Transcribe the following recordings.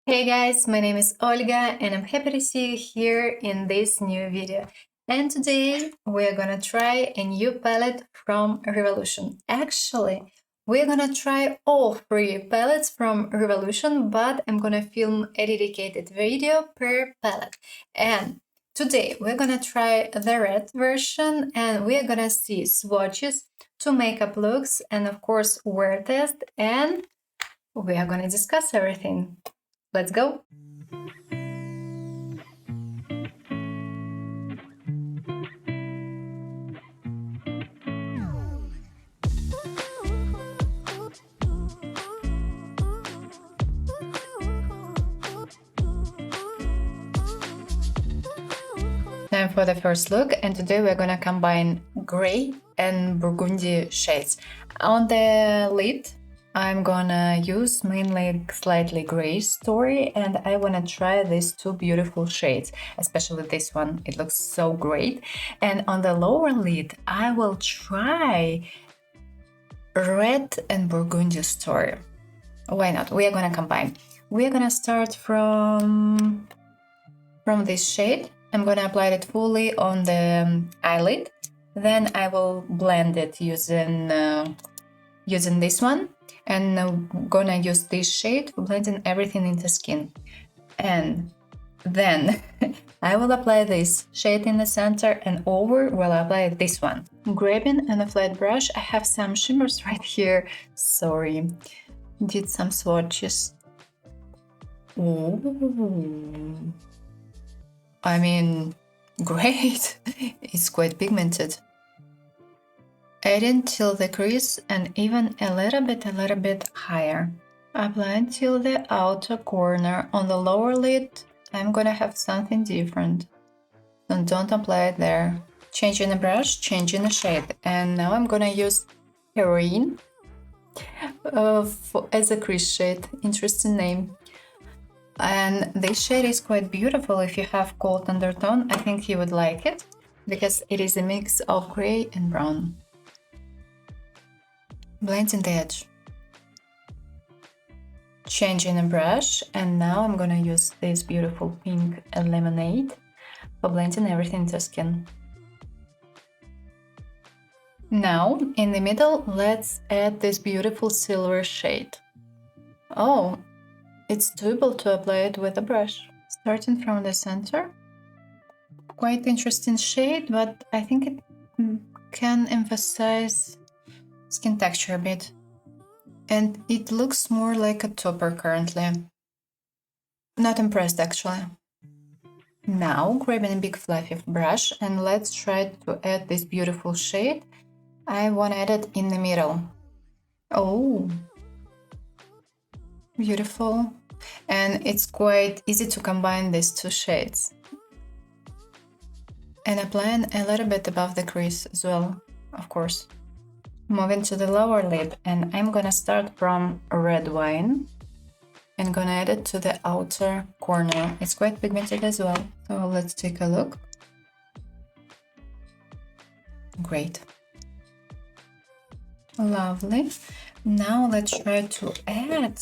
Hey guys, my name is Olga and I'm happy to see you here in this new video. And today we're gonna try a new palette from Revolution. Actually, we're gonna try all three palettes from Revolution, but I'm gonna film a dedicated video per palette. And today we're gonna try the red version and we're gonna see swatches, two makeup looks, and of course wear test, and we are gonna discuss everything. Let's go! Time for the first look, and today we're gonna combine gray and burgundy shades. On the lid, I'm gonna use mainly slightly gray story, and I wanna try these two beautiful shades, especially this one. It looks so great. And on the lower lid, I will try red and burgundy story. Why not? We are gonna combine. We are gonna start from this shade. I'm gonna apply it fully on the eyelid. Then I will blend it using this one, and I'm gonna use this shade for blending everything into skin. And then I will apply this shade in the center, and over will apply this one. Grabbing on a flat brush, I have some shimmers right here. Sorry, did some swatches. Ooh. I mean, great. It's quite pigmented. Adding till the crease and even a little bit higher. Apply until the outer corner. On the lower lid, I'm gonna have something different. And don't apply it there. Changing the brush, changing the shade. And now I'm gonna use Heroine as a crease shade. Interesting name. And this shade is quite beautiful. If you have gold undertone, I think you would like it, because it is a mix of gray and brown. Blending the edge. Changing the brush, and now I'm gonna use this beautiful pink lemonade for blending everything into skin. Now, in the middle, let's add this beautiful silver shade. Oh, it's doable to apply it with a brush. Starting from the center. Quite interesting shade, but I think it can emphasize skin texture a bit. And it looks more like a topper currently. Not impressed actually. Now, grabbing a big fluffy brush, and let's try to add this beautiful shade. I want to add it in the middle. Oh, beautiful. And it's quite easy to combine these two shades. And applying a little bit above the crease as well, of course. Moving to the lower lid, and I'm gonna start from red wine and gonna add it to the outer corner. It's quite pigmented as well, so let's take a look. Great. Lovely. Now let's try to add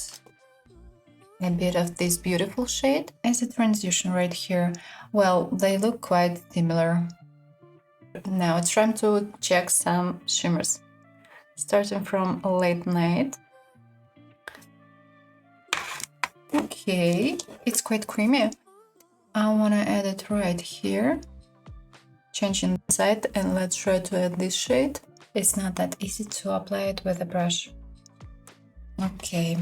a bit of this beautiful shade as a transition right here. Well, they look quite similar. Now it's time to check some shimmers. Starting from Late Night. Okay, it's quite creamy. I wanna add it right here. Changing the side, and let's try to add this shade. It's not that easy to apply it with a brush. Okay,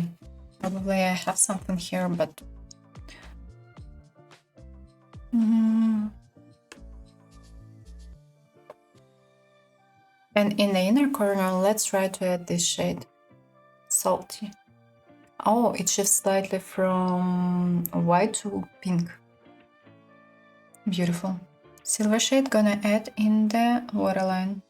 probably I have something here, but And in the inner corner, let's try to add this shade. Salty. Oh, it shifts slightly from white to pink. Beautiful. Silver shade gonna add in the waterline.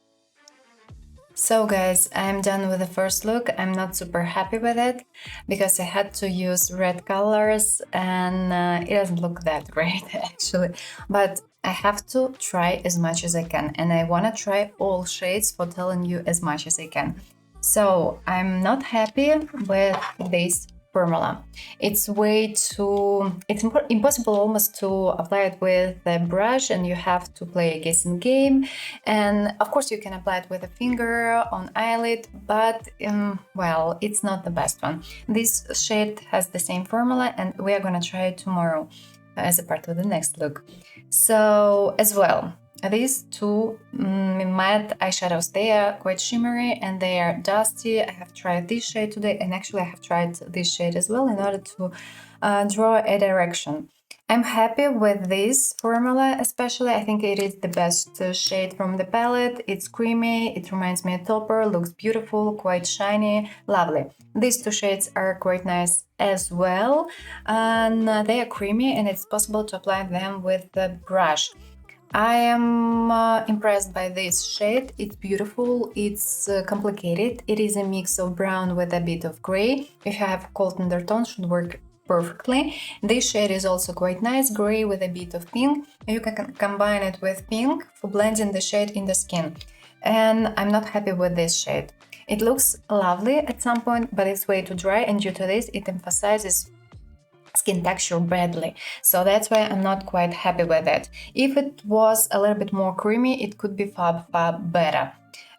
So guys, I'm done with the first look. I'm not super happy with it because I had to use red colors and it doesn't look that great actually. But I have to try as much as I can, and I want to try all shades for telling you as much as I can. So I'm not happy with this formula. It's impossible almost to apply it with a brush, and you have to play a guessing game. And of course you can apply it with a finger on eyelid, but well, it's not the best one. This shade has the same formula, and we are gonna try it tomorrow as a part of the next look. So as well, these two matte eyeshadows, they are quite shimmery and they are dusty. I have tried this shade today, and actually I have tried this shade as well in order to draw a direction. I'm happy with this formula, especially. I think it is the best shade from the palette. It's creamy, it reminds me of topper, looks beautiful, quite shiny, lovely. These two shades are quite nice as well, and they are creamy, and it's possible to apply them with the brush. I am impressed by this shade. It's beautiful, it's complicated. It is a mix of brown with a bit of gray. If you have cold undertone, should work perfectly. This shade is also quite nice, gray with a bit of pink. You can combine it with pink for blending the shade in the skin. And I'm not happy with this shade. It looks lovely at some point, but it's way too dry, and due to this, it emphasizes skin texture badly, so that's why I'm not quite happy with it. If it was a little bit more creamy, it could be far better.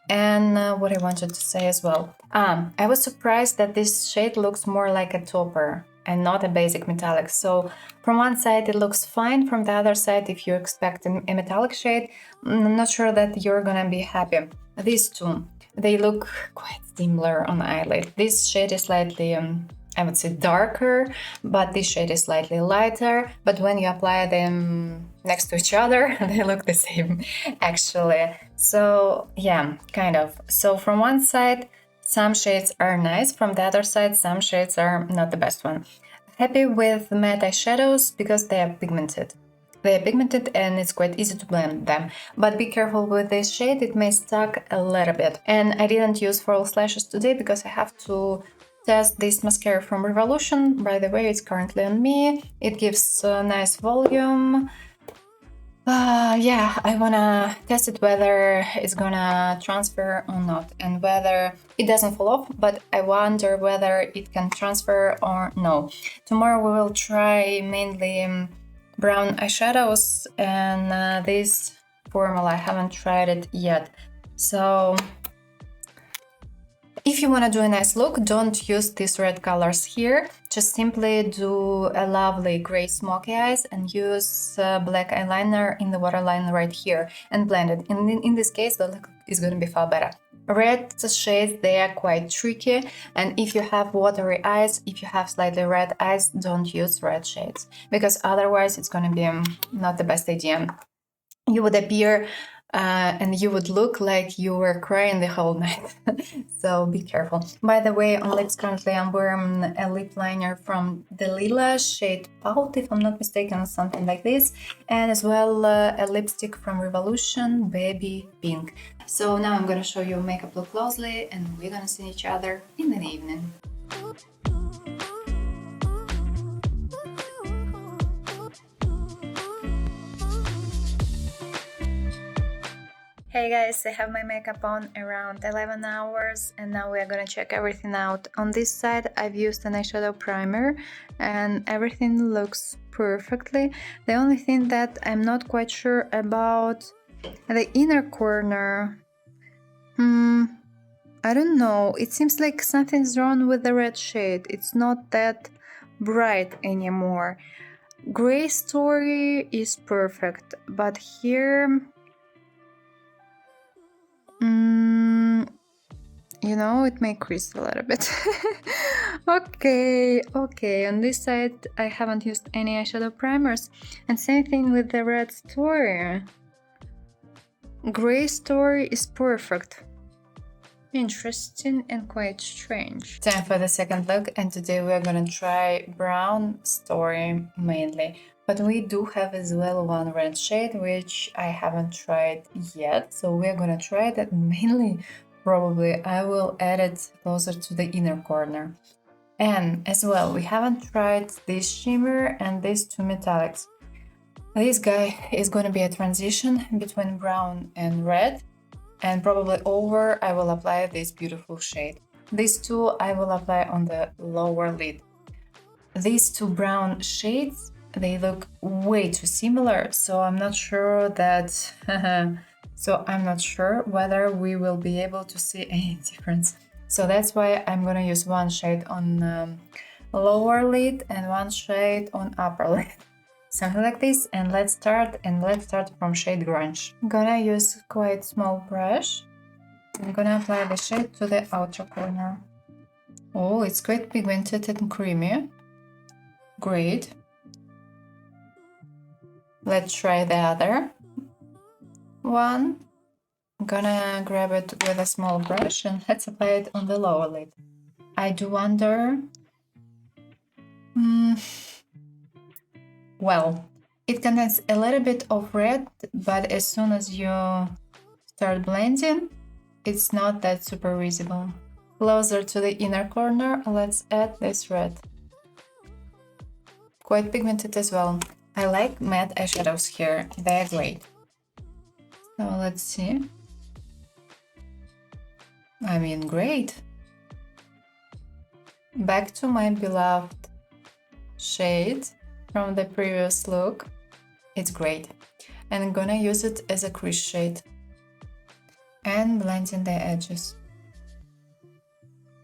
And what I wanted to say as well, I was surprised that this shade looks more like a topper and not a basic metallic. So from one side it looks fine, from the other side, if you expect a metallic shade, I'm not sure that you're gonna be happy. These two, they look quite similar on eyelid. This shade is slightly I would say darker, but this shade is slightly lighter. But when you apply them next to each other, they look the same, actually. So yeah, kind of. So from one side, some shades are nice. From the other side, some shades are not the best one. Happy with matte eyeshadows because they are pigmented. They are pigmented and it's quite easy to blend them. But be careful with this shade, it may stuck a little bit. And I didn't use false lashes today because I have to test this mascara from Revolution. By the way, it's currently on me. It gives a nice volume. Yeah, I wanna test it whether it's gonna transfer or not, and whether it doesn't fall off, but I wonder whether it can transfer or no. Tomorrow we will try mainly brown eyeshadows, and this formula, I haven't tried it yet. So if you want to do a nice look, don't use these red colors here. Just simply do a lovely gray smoky eyes and use black eyeliner in the waterline right here and blend it. In this case, the look is going to be far better. Red shades, they are quite tricky, and if you have watery eyes, if you have slightly red eyes, don't use red shades, because otherwise it's going to be not the best idea. You would appear and you would look like you were crying the whole night. So be careful. By the way, on lips currently I'm wearing a lip liner from the Lila shade Pout, if I'm not mistaken, something like this, and as well a lipstick from Revolution, Baby Pink. So now I'm gonna show you makeup look closely, and we're gonna see each other in the evening. Hey guys, I have my makeup on around 11 hours, and now we are gonna check everything out. On this side I've used an eyeshadow primer and everything looks perfectly. The only thing that I'm not quite sure about the inner corner. I don't know, it seems like something's wrong with the red shade. It's not that bright anymore. Gray Story is perfect, but here you know, it may crease a little bit. Okay, on this side I haven't used any eyeshadow primers, and same thing with the Red Story. Gray Story is perfect. Interesting and quite strange. Time for the second look, and today we are gonna try Brown Story mainly. But we do have as well one red shade, which I haven't tried yet, so we're gonna try that mainly. Probably I will add it closer to the inner corner. And as well, we haven't tried this shimmer and these two metallics. This guy is gonna be a transition between brown and red, and probably over I will apply this beautiful shade. These two I will apply on the lower lid. these two brown shades, they look way too similar, so I'm not sure that so I'm not sure whether we will be able to see any difference. So that's why I'm gonna use one shade on lower lid and one shade on upper lid. Something like this, and let's start from shade Grunge. I'm gonna use quite small brush. I'm gonna apply the shade to the outer corner. Oh, it's quite pigmented and creamy. Great. Let's try the other one. I'm gonna grab it with a small brush and let's apply it on the lower lid. I do wonder... Well, it contains a little bit of red, but as soon as you start blending, it's not that super visible. Closer to the inner corner, let's add this red. Quite pigmented as well. I like matte eyeshadows here, they're great. So let's see. I mean, great. Back to my beloved shade from the previous look. It's great. And I'm gonna use it as a crease shade and blending the edges.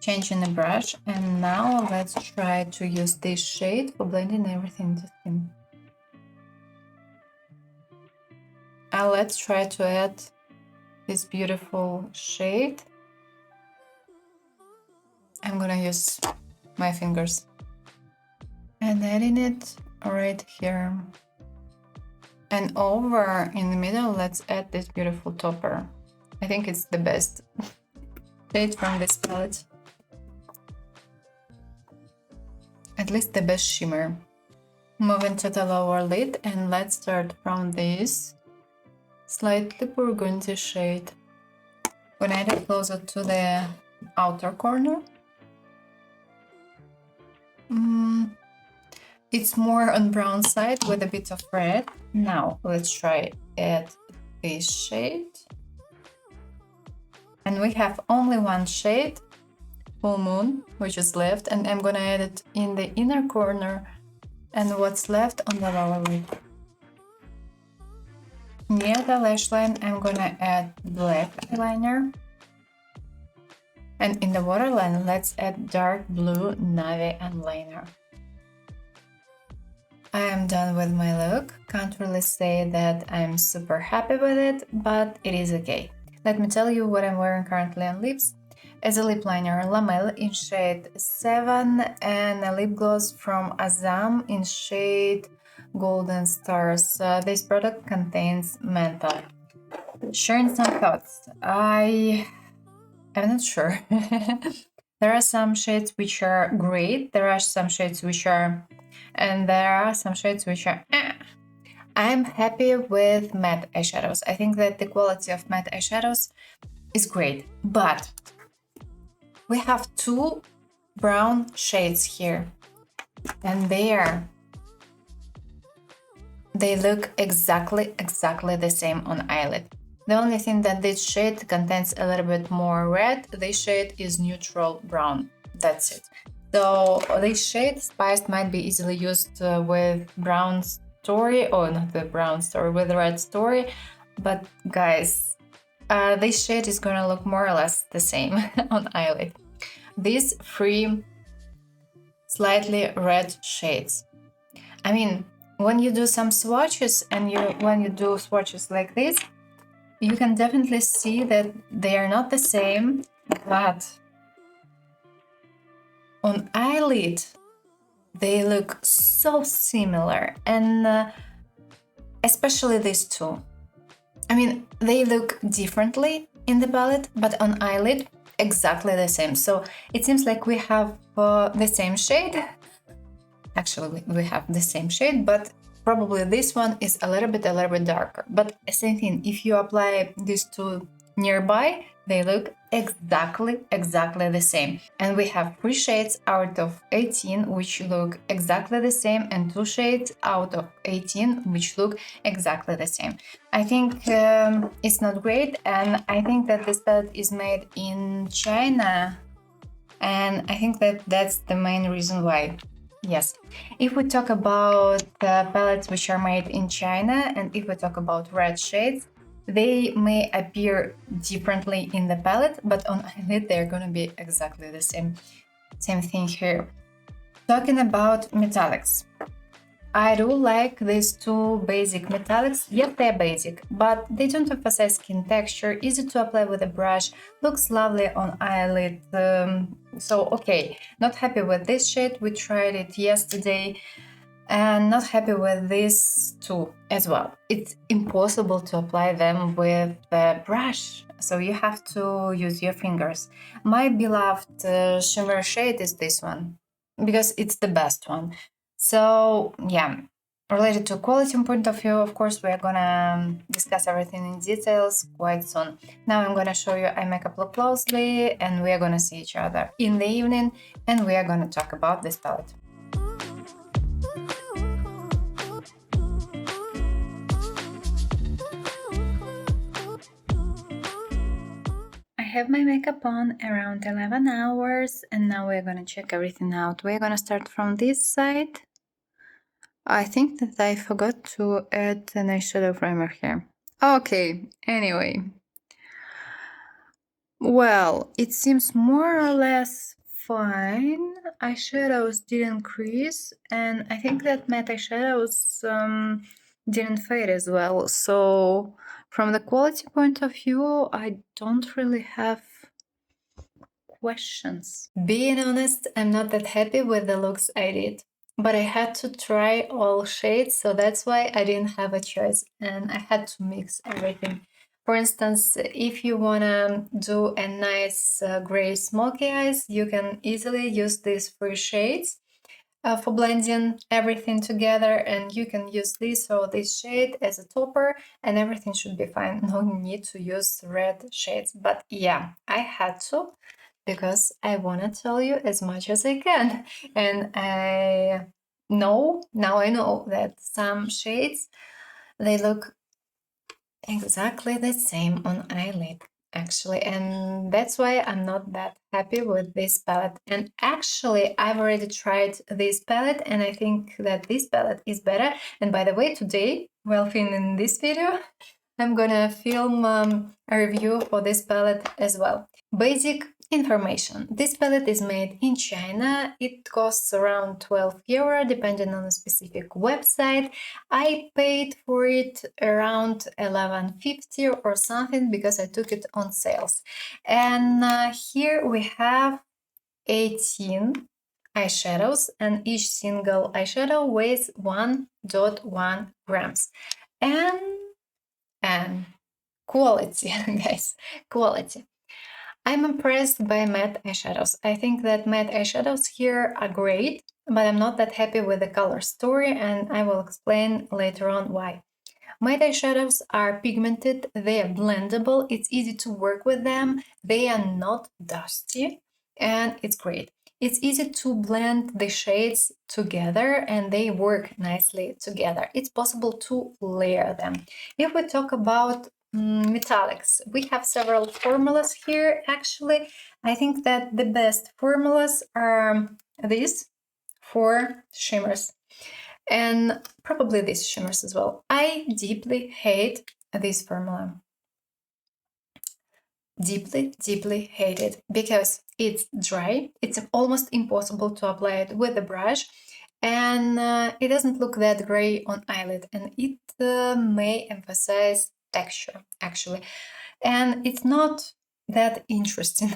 Changing the brush, and now let's try to use this shade for blending everything to skin. And let's try to add this beautiful shade. I'm gonna use my fingers and adding it right here. And over in the middle, let's add this beautiful topper. I think it's the best shade from this palette. At least the best shimmer. Moving to the lower lid, and let's start from this slightly burgundy shade. When I get closer to the outer corner, it's more on brown side with a bit of red. Now let's try add this shade. And we have only one shade, Full Moon, which is left, and I'm gonna add it in the inner corner and what's left on the lower lid. Near the lash line, I'm gonna add black eyeliner. And in the waterline, let's add dark blue navy eyeliner. I am done with my look. Can't really say that I'm super happy with it, but it is okay. Let me tell you what I'm wearing currently on lips. As a lip liner, Lamel in shade 7 and a lip gloss from Azam in shade Golden Stars. This product contains menthol. Sharing some thoughts. I'm not sure. There are some shades which are great. There are some shades which are... And there are some shades which are... I'm happy with matte eyeshadows. I think that the quality of matte eyeshadows is great. But we have two brown shades here. And they look exactly the same on eyelid. The only thing that this shade contains a little bit more red. This shade is neutral brown. That's it. So this shade, Spiced, might be easily used with brown story, or not the brown story, with red story. But guys, this shade is gonna look more or less the same on eyelid. These three slightly red shades. I mean, when you do some swatches and when you do swatches like this, you can definitely see that they are not the same, but on eyelid, they look so similar, and especially these two. I mean, they look differently in the palette, but on eyelid, exactly the same. So it seems like we have the same shade. Actually, we have the same shade, but probably this one is a little bit darker. But same thing, if you apply these two nearby, they look exactly the same. And we have 3 shades out of 18 which look exactly the same, and 2 shades out of 18 which look exactly the same. I think it's not great, and I think that this palette is made in China, and I think that that's the main reason why. Yes. If we talk about palettes which are made in China, and if we talk about red shades, they may appear differently in the palette, but on eyelid they're going to be exactly the same thing here. Talking about metallics, I do like these two basic metallics. Yep, they're basic, but they don't emphasize skin texture, easy to apply with a brush, looks lovely on eyelid. So okay, not happy with this shade. We tried it yesterday and not happy with this two as well. It's impossible to apply them with a brush, so you have to use your fingers. My beloved shimmer shade is this one because it's the best one. So yeah, related to quality point of view, of course, we are gonna discuss everything in details quite soon. Now I'm gonna show you eye makeup look closely, and we are gonna see each other in the evening, and we are gonna talk about this palette. I have my makeup on around 11 hours, and now we're gonna check everything out. We're gonna start from this side. I think that I forgot to add an eyeshadow primer here. Okay, anyway. Well, it seems more or less fine. Eyeshadows didn't crease, and I think that matte eyeshadows didn't fade as well. So from the quality point of view, I don't really have questions. Being honest, I'm not that happy with the looks I did, but I had to try all shades, so that's why I didn't have a choice and I had to mix everything. For instance, if you wanna do a nice gray smoky eyes, you can easily use these three shades for blending everything together, and you can use this or this shade as a topper and everything should be fine. No need to use red shades, but yeah, I had to because I want to tell you as much as I can. And I know that some shades, they look exactly the same on eyelid actually, and that's why I'm not that happy with this palette. And actually I've already tried this palette and I think that this palette is better. And by the way, today while filming this video, I'm gonna film a review for this palette as well. Basic information. This palette is made in China. It costs around 12 euro depending on a specific website. I paid for it around 11.50 or something because I took it on sales. And here we have 18 eyeshadows, and each single eyeshadow weighs 1.1 grams. And quality, guys, quality. I'm impressed by matte eyeshadows. I think that matte eyeshadows here are great, but I'm not that happy with the color story, and I will explain later on why. Matte eyeshadows are pigmented, they are blendable, it's easy to work with them, they are not dusty, and it's great. It's easy to blend the shades together and they work nicely together. It's possible to layer them. If we talk about metallics, we have several formulas here. Actually, I think that the best formulas are these for shimmers and probably these shimmers as well. I deeply hate this formula. Deeply hate it because it's dry. It's almost impossible to apply it with a brush, and it doesn't look that gray on eyelid, and it may emphasize texture actually, and it's not that interesting.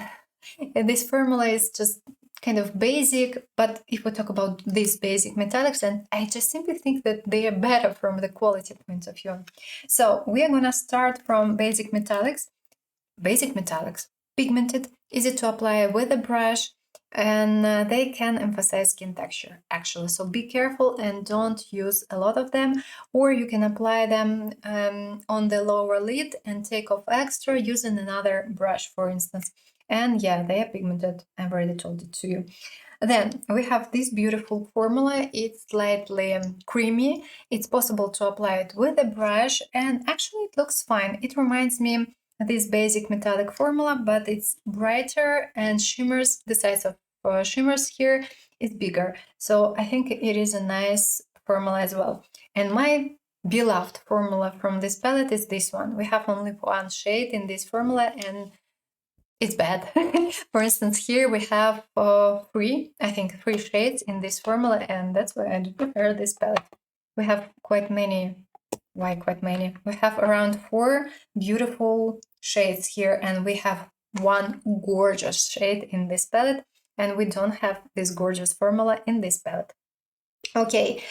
This formula is just kind of basic, but if we talk about these basic metallics, and I just simply think that they are better from the quality point of view. So we are gonna start from basic metallics. Basic metallics, pigmented, easy to apply with a brush, and they can emphasize skin texture actually. So be careful and don't use a lot of them, or you can apply them on the lower lid and take off extra using another brush, for instance. And yeah, they are pigmented. I've already told it to you. Then we have this beautiful formula. It's slightly creamy. It's possible to apply it with a brush, and actually it looks fine. It reminds me this basic metallic formula, but it's brighter and shimmers, the size of shimmers here is bigger. So I think it is a nice formula as well. And my beloved formula from this palette is this one. We have only one shade in this formula and it's bad. For instance, here we have three shades in this formula, and that's why I do prefer this palette. We have quite many. Why quite many? We have around 4 beautiful shades here, and we have one gorgeous shade in this palette, and we don't have this gorgeous formula in this palette. Okay,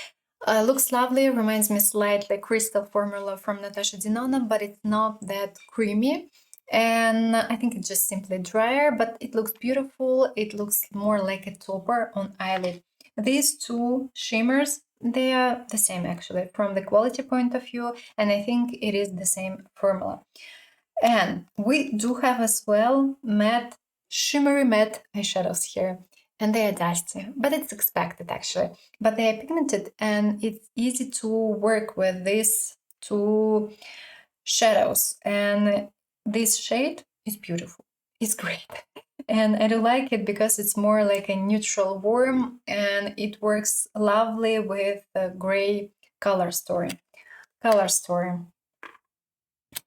looks lovely, reminds me slightly crystal formula from Natasha Denona, but it's not that creamy. And I think it's just simply drier, but it looks beautiful. It looks more like a topper on eyelid. These two shimmers, they are the same actually from the quality point of view, and I think it is the same formula. And we do have as well matte, shimmery matte eyeshadows here. And they are dusty, but it's expected actually. But they are pigmented and it's easy to work with these two shadows. And this shade is beautiful. It's great. And I do like it because it's more like a neutral warm and it works lovely with the gray color story.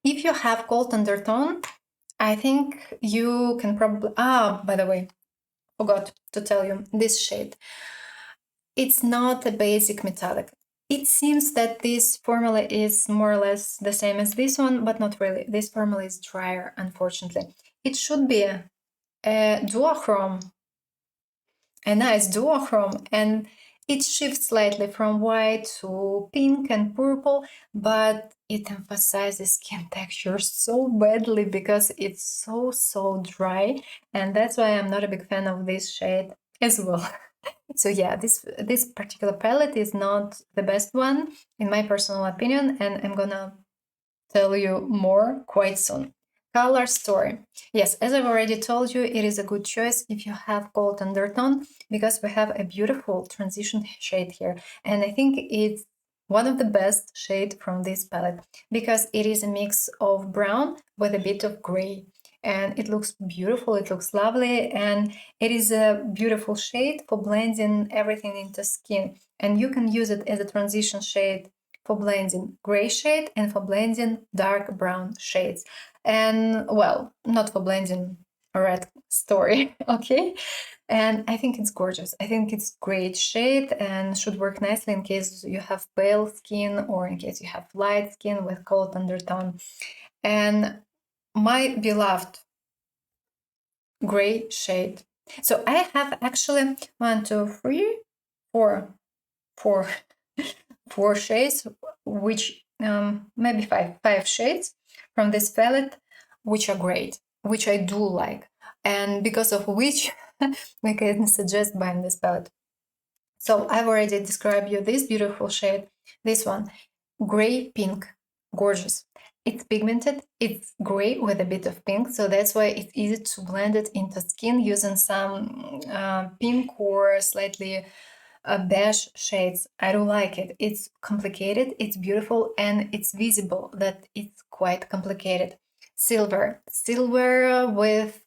If you have cold undertone, I think you can probably... by the way, forgot to tell you, this shade. It's not a basic metallic. It seems that this formula is more or less the same as this one, but not really. This formula is drier, unfortunately. It should be a duochrome, a nice duochrome, and it shifts slightly from white to pink and purple, but it emphasizes skin texture so badly because it's so dry, and that's why I'm not a big fan of this shade as well. So yeah, this particular palette is not the best one in my personal opinion, and I'm gonna tell you more quite soon. Color story. Yes, as I've already told you, it is a good choice if you have cold undertone because we have a beautiful transition shade here, and I think it's one of the best shade from this palette because it is a mix of brown with a bit of gray, and it looks beautiful, it looks lovely, and it is a beautiful shade for blending everything into skin, and you can use it as a transition shade for blending gray shade and for blending dark brown shades. And well, not for blending a red story, okay? And I think it's gorgeous. I think it's great shade and should work nicely in case you have pale skin or in case you have light skin with cold undertone. And my beloved gray shade. So I have actually 1, 2, 3, 4, 4 4 shades, which maybe five shades from this palette, which are great, which I do like, and because of which we can suggest buying this palette. So I've already described you this beautiful shade, this one, gray pink, gorgeous. It's pigmented, it's gray with a bit of pink, so that's why it's easy to blend it into skin using some pink or slightly beige shades. I do like it. It's complicated, it's beautiful, and it's visible that it's quite complicated. Silver with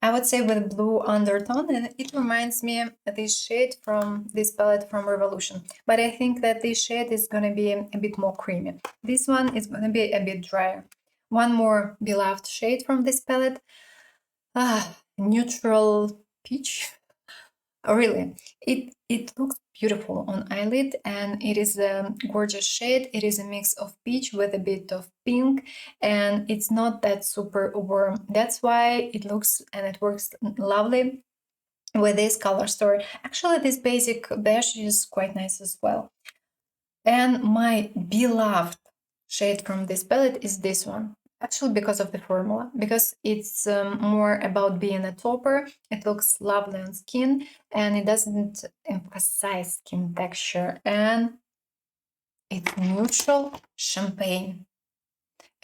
I would say with blue undertone, and it reminds me of this shade from this palette from Revolution, but I think that this shade is going to be a bit more creamy. This one is going to be a bit drier. One more beloved shade from this palette, neutral peach. Really, it looks beautiful on eyelid, and it is a gorgeous shade. It is a mix of peach with a bit of pink, and it's not that super warm. That's why it looks and it works lovely with this color story. Actually, this basic beige is quite nice as well. And my beloved shade from this palette is this one. Actually, because of the formula, because it's more about being a topper. It looks lovely on skin, and it doesn't emphasize skin texture, and it's neutral champagne,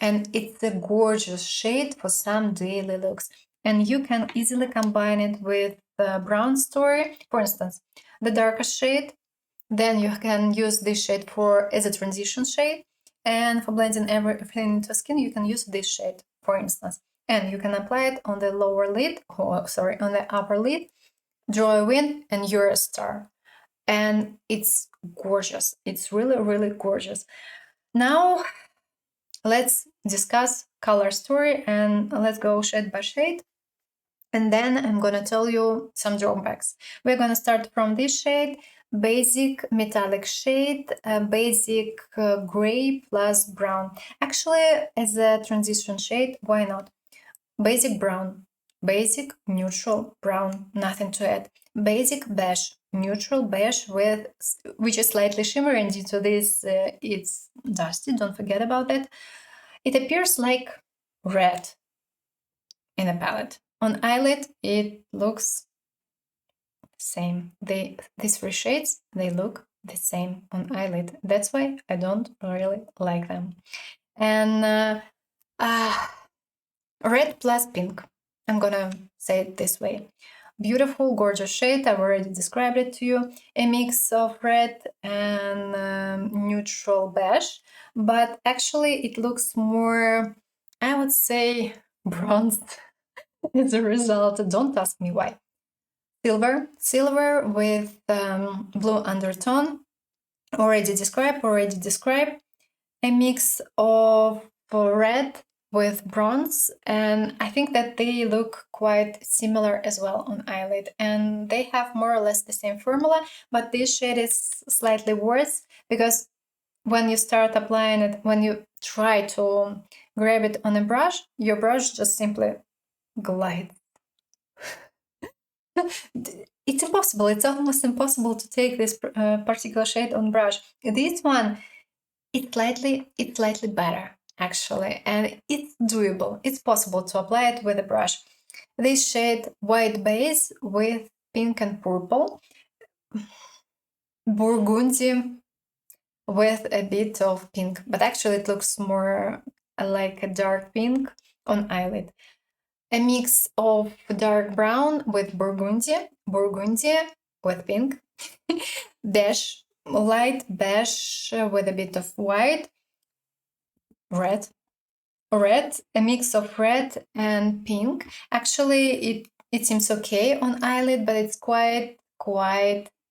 and it's a gorgeous shade for some daily looks, and you can easily combine it with the brown story. For instance, the darkest shade, then you can use this shade for as a transition shade, and for blending everything into skin, you can use this shade, for instance, and you can apply it on the lower lid, on the upper lid, draw a win and you're a star. And it's gorgeous. It's really, really gorgeous. Now let's discuss color story and let's go shade by shade. And then I'm gonna tell you some drawbacks. We're gonna start from this shade, basic metallic shade, basic gray plus brown. Actually, as a transition shade, why not? Basic brown, basic neutral brown, nothing to add. Basic beige, neutral beige with, which is slightly shimmering due to this, it's dusty, don't forget about that. It appears like red in the palette. On eyelid, it looks same. These three shades, they look the same on eyelid. That's why I don't really like them. And red plus pink. I'm gonna say it this way. Beautiful, gorgeous shade. I've already described it to you. A mix of red and neutral beige, but actually it looks more, I would say, bronzed as a result. Don't ask me why. Silver with blue undertone. Already described. A mix of red with bronze, and I think that they look quite similar as well on eyelid, and they have more or less the same formula, but this shade is slightly worse because when you start applying it, when you try to grab it on a brush, your brush just simply glides. It's impossible. It's almost impossible to take this particular shade on brush. This one, it's slightly better actually, and it's doable. It's possible to apply it with a brush. This shade, white base with pink and purple, burgundy with a bit of pink, but actually it looks more like a dark pink on eyelid. A mix of dark brown with burgundy with pink, beige, light beige with a bit of white, red, a mix of red and pink. Actually, it seems okay on eyelid, but it's quite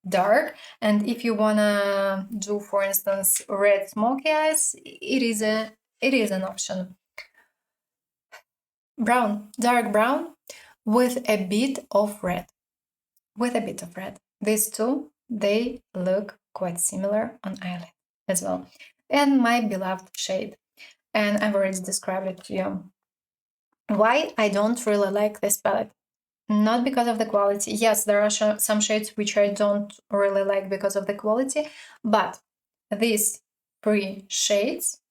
dark. And if you wanna do, for instance, red smoky eyes, it is an option. Brown, dark brown with a bit of red. These two, they look quite similar on eyelid as well. And my beloved shade. And I've already described it to you. Why I don't really like this palette? Not because of the quality. Yes, there are some shades which I don't really like because of the quality, but these three shades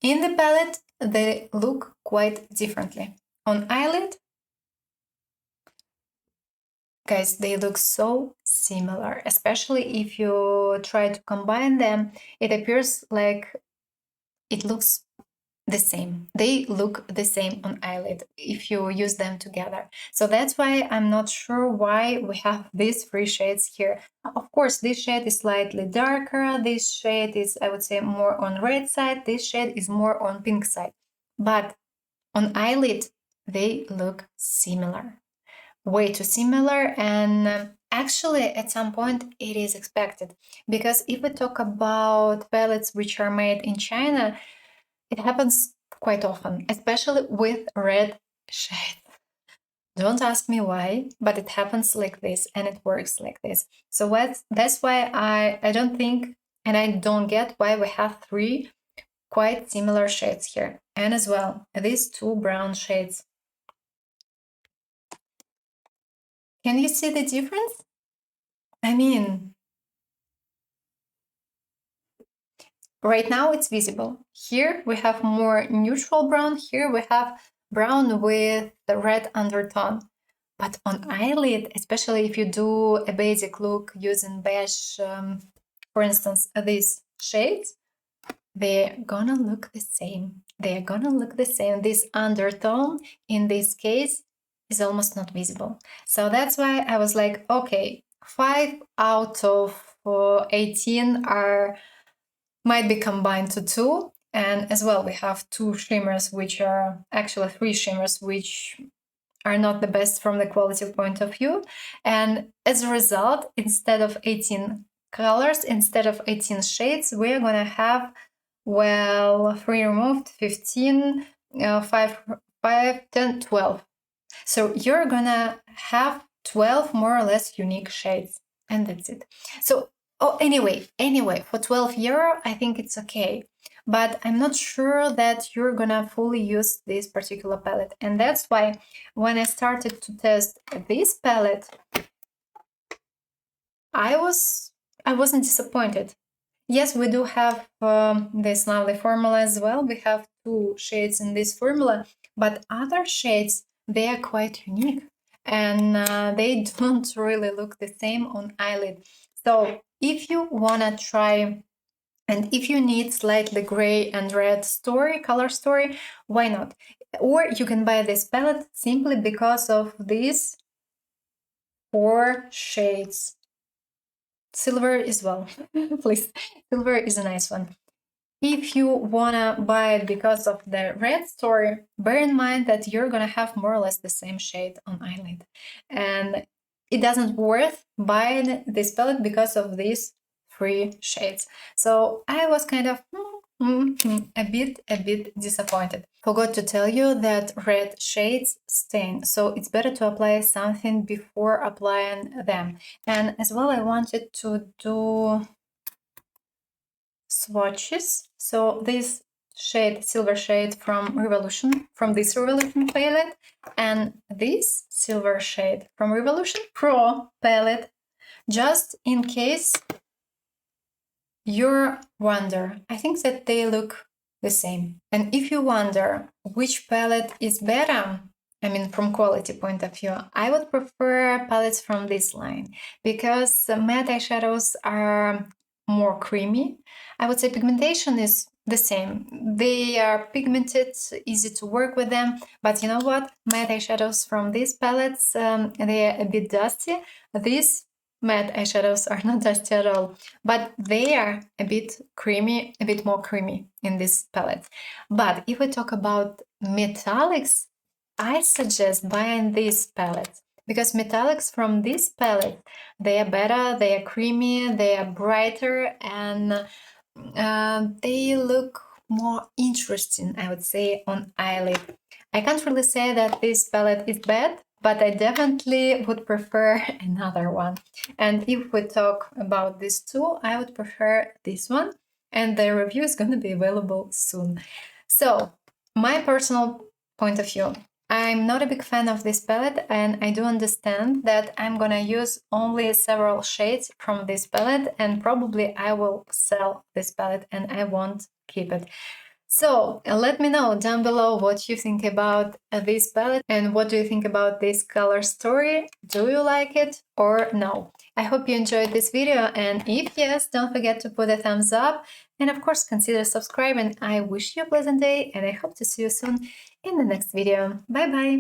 in the palette, they look quite differently. On eyelid, guys, they look so similar, especially if you try to combine them. It appears like it looks the same. They look the same on eyelid if you use them together. So that's why I'm not sure why we have these three shades here. Of course, this shade is slightly darker. This shade is, I would say, more on red side. This shade is more on pink side. But on eyelid, they look similar. Way too similar, and actually at some point it is expected, because if we talk about palettes which are made in China, it happens quite often, especially with red shades. Don't ask me why, but it happens like this and it works like this. So that's why I don't think, and I don't get why we have three quite similar shades here. And as well, these two brown shades. Can you see the difference? I mean, right now it's visible. Here we have more neutral brown. Here we have brown with the red undertone. But on eyelid, especially if you do a basic look using beige, for instance, these shades, they're gonna look the same. This undertone, in this case, is almost not visible. So that's why I was like, okay, 5 out of 18 might be combined to 2. And as well, we have 2 shimmers, which are actually 3 shimmers, which are not the best from the quality point of view. And as a result, instead of 18 colors, instead of 18 shades, we're gonna have, well, 3 removed, 15, 5, 10, 12. So you're gonna have 12 more or less unique shades, and that's it. So, anyway, for 12 euro, I think it's okay. But I'm not sure that you're gonna fully use this particular palette. And that's why when I started to test this palette, I wasn't disappointed. Yes, we do have this lovely formula as well. We have 2 shades in this formula, but other shades, they are quite unique, and they don't really look the same on eyelid. So if you wanna try, and if you need slightly gray and red color story, why not? Or you can buy this palette simply because of these 4 shades. Silver as well, please. Silver is a nice one. If you wanna buy it because of the red story, bear in mind that you're gonna have more or less the same shade on eyelid. And it doesn't worth buying this palette because of these 3 shades. So I was kind of a bit disappointed. Forgot to tell you that red shades stain, so it's better to apply something before applying them. And as well, I wanted to do swatches. So this shade, silver shade from this Revolution palette, and this silver shade from Revolution Pro palette, just in case you wonder. I think that they look the same. And if you wonder which palette is better, I mean, from quality point of view, I would prefer palettes from this line, because matte eyeshadows are more creamy. I would say pigmentation is the same. They are pigmented, easy to work with them, but you know what? Matte eyeshadows from these palettes, they are a bit dusty. These matte eyeshadows are not dusty at all, but they are a bit creamy, a bit more creamy in this palette. But if we talk about metallics, I suggest buying this palette, because metallics from this palette, they are better, they are creamy, they are brighter, and they look more interesting, I would say, on eyelid. I can't really say that this palette is bad, but I definitely would prefer another one. And if we talk about these 2, I would prefer this one, and the review is going to be available soon. So, my personal point of view, I'm not a big fan of this palette, and I do understand that I'm gonna use only several shades from this palette, and probably I will sell this palette and I won't keep it. So let me know down below what you think about this palette, and what do you think about this color story. Do you like it or no? I hope you enjoyed this video, and if yes, don't forget to put a thumbs up, and of course consider subscribing. I wish you a pleasant day, and I hope to see you soon in the next video. Bye bye!